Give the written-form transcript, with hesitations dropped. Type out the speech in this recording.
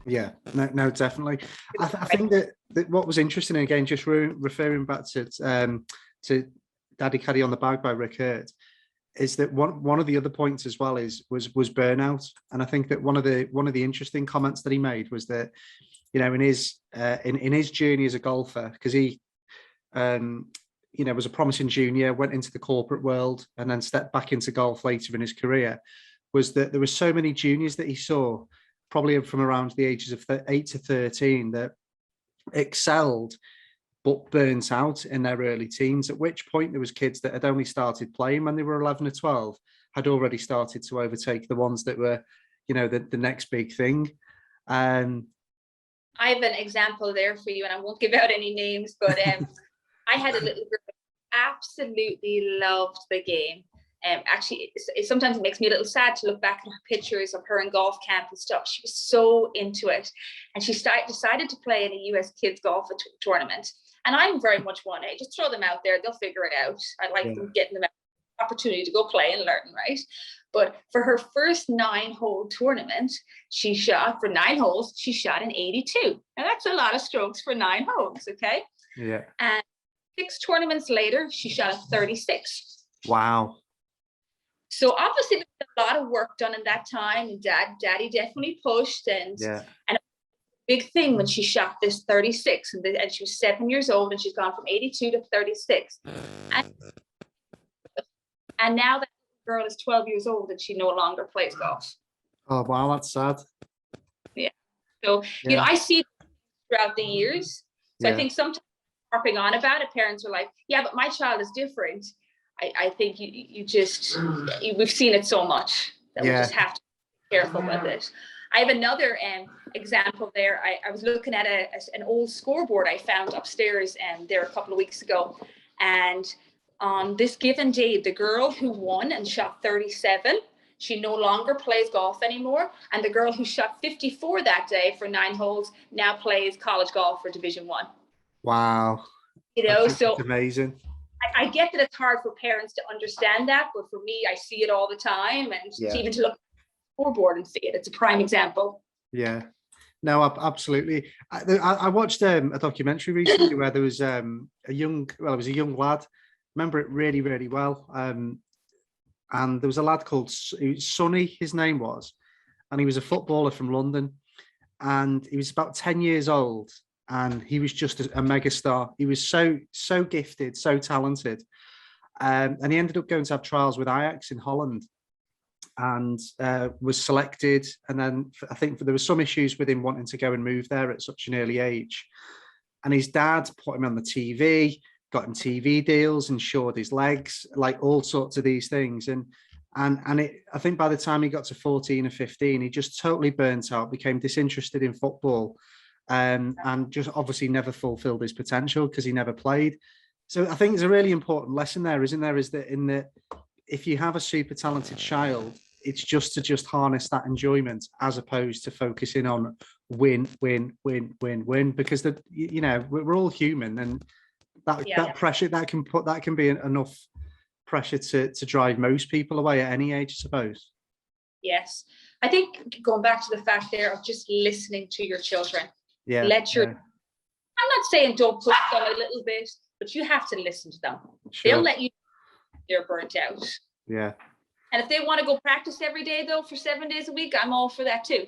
Yeah, no, definitely. I think that what was interesting, again, just referring back to Daddy Caddy on the Bag by Rick Hurt, is that one of the other points as well was burnout. And I think that one of the interesting comments that he made was that, in his in his journey as a golfer, because he was a promising junior, went into the corporate world and then stepped back into golf later in his career, was that there were so many juniors that he saw, probably from around the ages of 8 to 13, that excelled but burnt out in their early teens, at which point there was kids that had only started playing when they were 11 or 12, had already started to overtake the ones that were, the next big thing. I have an example there for you, and I won't give out any names, but I had a little girl who absolutely loved the game. Actually, it sometimes makes me a little sad to look back at her pictures of her in golf camp and stuff. She was so into it. And she decided to play in a US kids golf tournament. And I'm very much one, hey, just throw them out there. They'll figure it out. I like them getting them opportunity to go play and learn, right? But for her first 9-hole tournament, she shot for 9 holes. She shot an 82. Now that's a lot of strokes for 9 holes, okay? Yeah. And 6 tournaments later, she shot a 36. Wow. So obviously there's a lot of work done in that time, and Daddy definitely pushed, and a big thing when she shot this 36, and she was 7 years old, and she's gone from 82 to 36. And now that girl is 12 years old and she no longer plays golf. Oh wow, that's sad. Yeah. So I see throughout the years. So I think sometimes harping on about it, parents are like, yeah, but my child is different. I think we've seen it so much that we just have to be careful with it. I have another example there. I was looking at an old scoreboard I found upstairs there a couple of weeks ago. And on this given day, the girl who won and shot 37, she no longer plays golf anymore. And the girl who shot 54 that day for 9 holes now plays college golf for Division 1. Wow. That's amazing. I get that it's hard for parents to understand that, but for me, I see it all the time. And even to look at the scoreboard and see it, it's a prime example. Yeah. No, absolutely. I watched a documentary recently where there was a young lad. Remember it really, really well. And there was a lad called Sonny, his name was, and he was a footballer from London, and he was about 10 years old, and he was just a mega star. He was so gifted, so talented. And he ended up going to have trials with Ajax in Holland, and was selected. And then I think there were some issues with him wanting to go and move there at such an early age. And his dad put him on the TV, got him TV deals, insured his legs, like all sorts of these things. And I think by the time he got to 14 or 15, he just totally burnt out, became disinterested in football, and just obviously never fulfilled his potential because he never played. So I think there's a really important lesson there, isn't there? Is that if you have a super talented child, it's just to harness that enjoyment as opposed to focusing on win, because we're all human, and that pressure that can be enough pressure to drive most people away at any age, I suppose. Yes, I think going back to the fact there of just listening to your children. I'm not saying don't push them a little bit, but you have to listen to them. Sure. They'll let you know they're burnt out. Yeah. And if they want to go practice every day though for 7 days a week, I'm all for that too.